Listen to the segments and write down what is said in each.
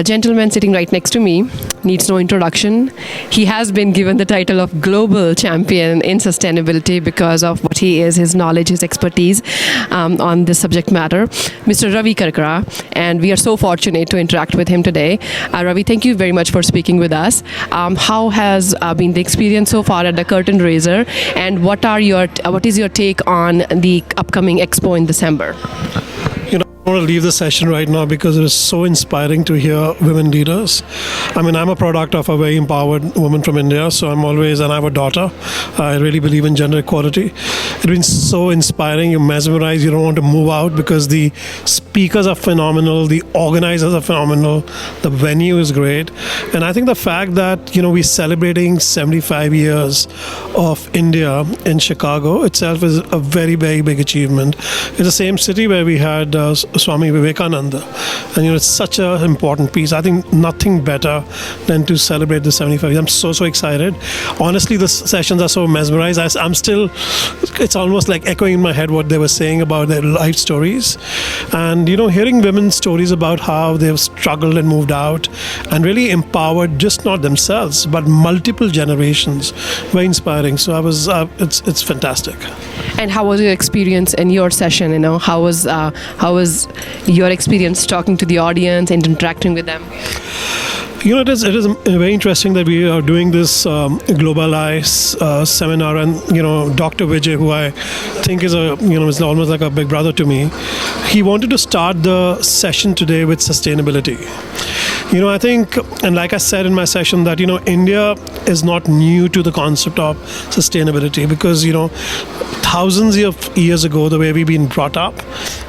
The gentleman sitting right next to me needs no introduction. He has been given the title of Global Champion in Sustainability because of what he is, his knowledge, his expertise on this subject matter, Mr. Ravi Karkara, and we are so fortunate to interact with him today. Ravi, thank you very much for speaking with us. How has been the experience so far at the Curtain Raiser, and what is your take on the upcoming Expo in December? I want to leave the session right now because it is so inspiring to hear women leaders. I mean, I'm a product of a very empowered woman from India, so and I have a daughter. I really believe in gender equality. It's been so inspiring. You're mesmerized. You don't want to move out because the speakers are phenomenal, the organizers are phenomenal, the venue is great. And I think the fact that, we're celebrating 75 years of India in Chicago itself is a very, very big achievement. It's the same city where we had Swami Vivekananda, and it's such an important piece. I think nothing better than to celebrate the 75 years. I'm so excited. Honestly, the sessions are so mesmerized. I'm still, it's almost like echoing in my head what they were saying about their life stories, and hearing women's stories about how they've struggled and moved out and really empowered just not themselves but multiple generations. Very inspiring. So it's fantastic. And how was your experience in your session? How was your experience talking to the audience and interacting with them? It is very interesting that we are doing this Globalize seminar, and Dr. Vijay, who I think is is almost like a big brother to me, he wanted to start the session today with sustainability. I think, and like I said in my session, that India is not new to the concept of sustainability because thousands of years ago, the way we've been brought up,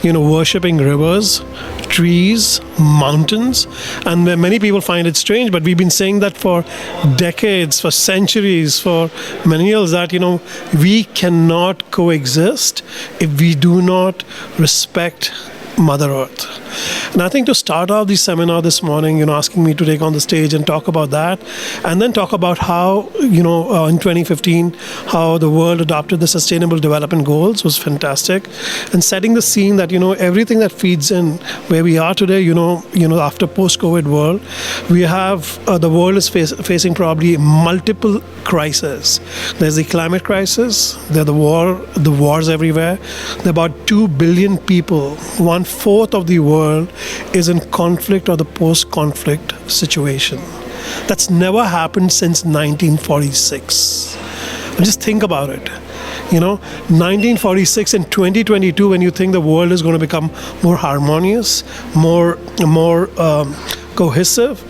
worshipping rivers, trees, mountains, and many people find it strange, but we've been saying that for decades, for centuries, for millennials, that we cannot coexist if we do not respect Mother Earth. And I think to start off the seminar this morning, asking me to take on the stage and talk about that, and then talk about how, in 2015, how the world adopted the Sustainable Development Goals was fantastic. And setting the scene that, everything that feeds in where we are today, after post-COVID world, we have, the world is facing probably multiple crises. There's the climate crisis, there's the wars everywhere. There are about 2 billion people, 1/4 of the world is in conflict or the post-conflict situation. That's never happened since 1946. Just think about it. 1946 and 2022, when you think the world is going to become more harmonious, more cohesive,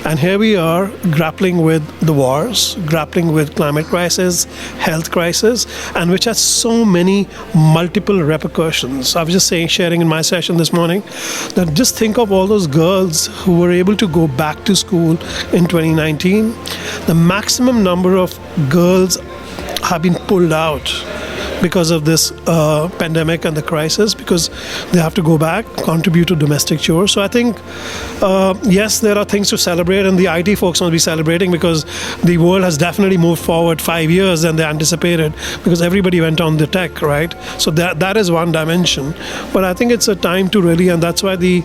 and here we are grappling with the wars, grappling with climate crisis, health crisis, and which has so many multiple repercussions. I was just sharing in my session this morning that just think of all those girls who were able to go back to school in 2019. The maximum number of girls have been pulled out because of this pandemic and the crisis, because they have to go back, contribute to domestic chores. So I think, yes, there are things to celebrate, and the IT folks must be celebrating because the world has definitely moved forward 5 years than they anticipated because everybody went on the tech, right? So that is one dimension. But I think it's a time to really, and that's why the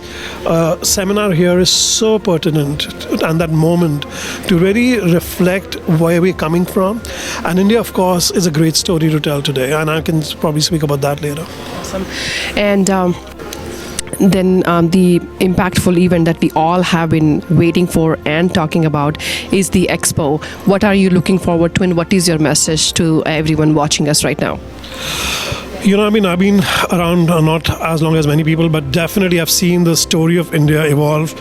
seminar here is so pertinent, and that moment to really reflect where we're coming from. And India, of course, is a great story to tell today. And I can probably speak about that later. Awesome. And then the impactful event that we all have been waiting for and talking about is the Expo. What are you looking forward to, and what is your message to everyone watching us right now? I've been around not as long as many people, but definitely I've seen the story of India evolve,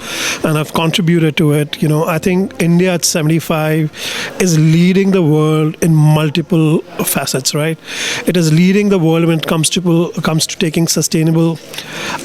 and I've contributed to it. I think India at 75 is leading the world in multiple facets, right? It is leading the world when it comes to taking sustainable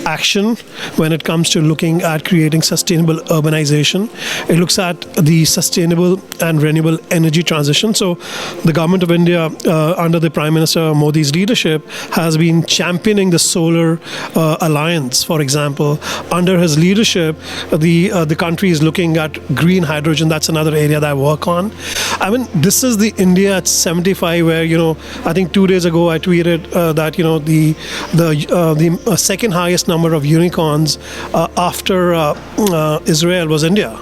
action, when it comes to looking at creating sustainable urbanization. It looks at the sustainable and renewable energy transition. So the government of India, under the Prime Minister Modi's leadership, has been championing the solar alliance, for example. Under his leadership, the country is looking at green hydrogen. That's another area that I work on. I mean, this is the India at 75, where I think 2 days ago I tweeted that the second highest number of unicorns after Israel was India.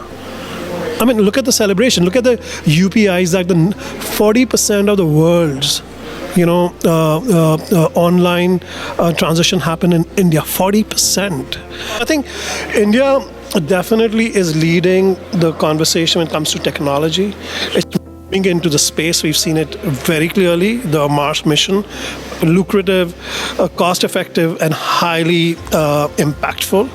I mean, look at the celebration. Look at the UPIs. That the 40% of the world's online transaction happen in India. 40%. I think India definitely is leading the conversation when it comes to technology. It's moving into the space. We've seen it very clearly. The Mars mission, lucrative, cost-effective, and highly impactful.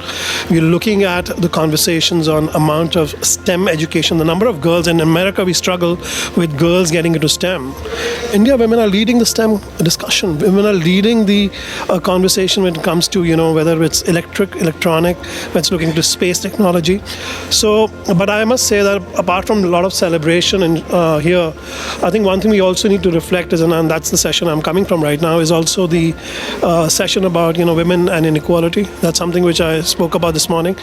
We're looking at the conversations on amount of STEM education. The number of girls in America, we struggle with girls getting into STEM. India, women are leading the STEM discussion. Women are leading the conversation when it comes to whether it's electronic, when it's looking to space technology. So, but I must say that apart from a lot of celebration and here, I think one thing we also need to reflect is, and that's the session I'm coming from right now, is also the session about women and inequality. That's something which I spoke about this morning.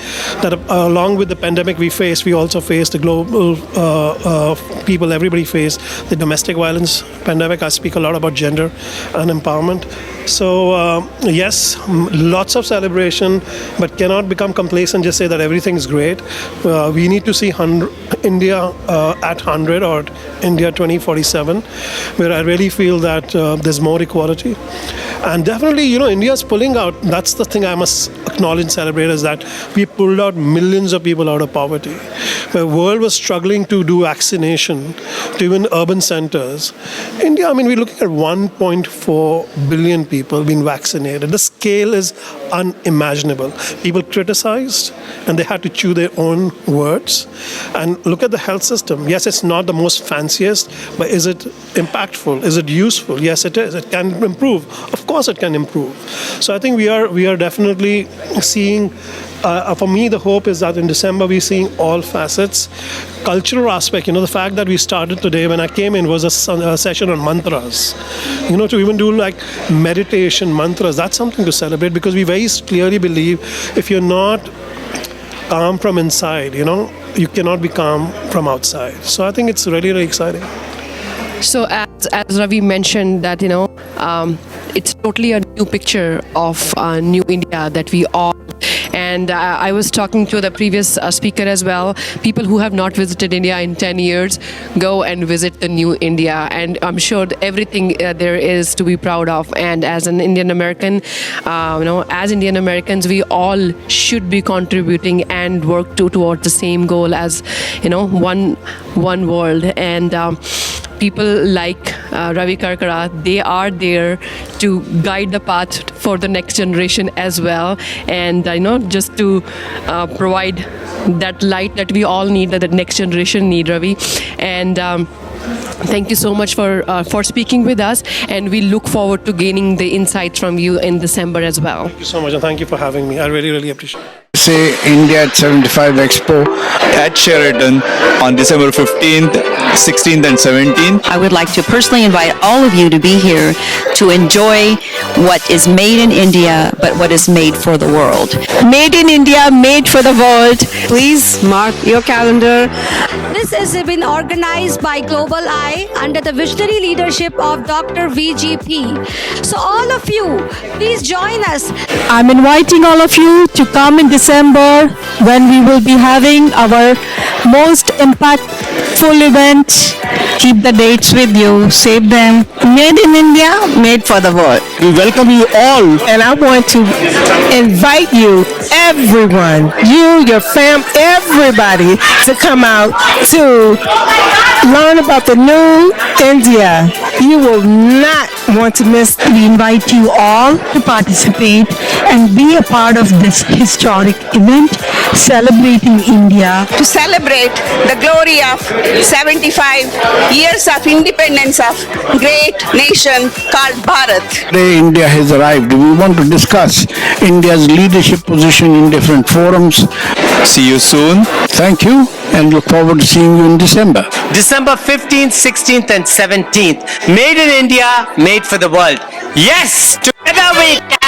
That along with the pandemic we faced, we also faced the global people. Everybody faced the domestic violence pandemic. I speak a lot about gender and empowerment. So yes, lots of celebration, but cannot become complacent. Just say that everything is great. We need to see India at 100 or India 2047, where I really feel that there's more equality. And definitely, India is pulling out. That's the thing I must acknowledge and celebrate, is that we pulled out millions of people out of poverty. The world was struggling to do vaccination to even urban centers. India, I mean, we're looking at 1.4 billion people being vaccinated. The scale is unimaginable. People criticized, and they had to chew their own words. And look at the health system. Yes, it's not the most fanciest, but is it impactful? Is it useful? Yes, it is. It can improve. Of course, it can improve. So I think we are definitely seeing. For me, the hope is that in December we're seeing all facets. Cultural aspect, the fact that we started today when I came in was a session on mantras. To even do like meditation mantras, that's something to celebrate, because we very clearly believe if you're not calm from inside, you cannot be calm from outside. So I think it's really, really exciting. So as Ravi mentioned that, it's totally a new picture of New India that we all. And I was talking to the previous speaker as well. People who have not visited India in 10 years, go and visit the New India. And I'm sure everything there is to be proud of. And as an Indian American, as Indian Americans, we all should be contributing and work towards the same goal as, one world. And people like Ravi Karkara, they are there to guide the path for the next generation as well, and just to provide that light that we all need, that the next generation need, Ravi. And thank you so much for speaking with us, and we look forward to gaining the insights from you in December as well. Thank you so much, and thank you for having me. I really, really appreciate it. Say India at 75 Expo at Sheraton on December 15th, 16th and 17th. I would like to personally invite all of you to be here to enjoy what is made in India, but what is made for the world. Made in India, made for the world. Please mark your calendar. This has been organized by Global Eye under the visionary leadership of Dr. VGP. So all of you, please join us. I'm inviting all of you to come in December when we will be having our most impactful event. Keep the dates with you, save them. Made in India, made for the world. We welcome you all. And I want to invite you, everyone, you, your fam, everybody, to come out to learn about the new India. You will not want to miss. We invite you all to participate and be a part of this historic event celebrating India. To celebrate the glory of 75 years of independence of great nation called Bharat. Today India has arrived. We want to discuss India's leadership position in different forums. See you soon. Thank you, and look forward to seeing you in December. December 15th, 16th and 17th. Made in India, made for the world. Yes, together we can.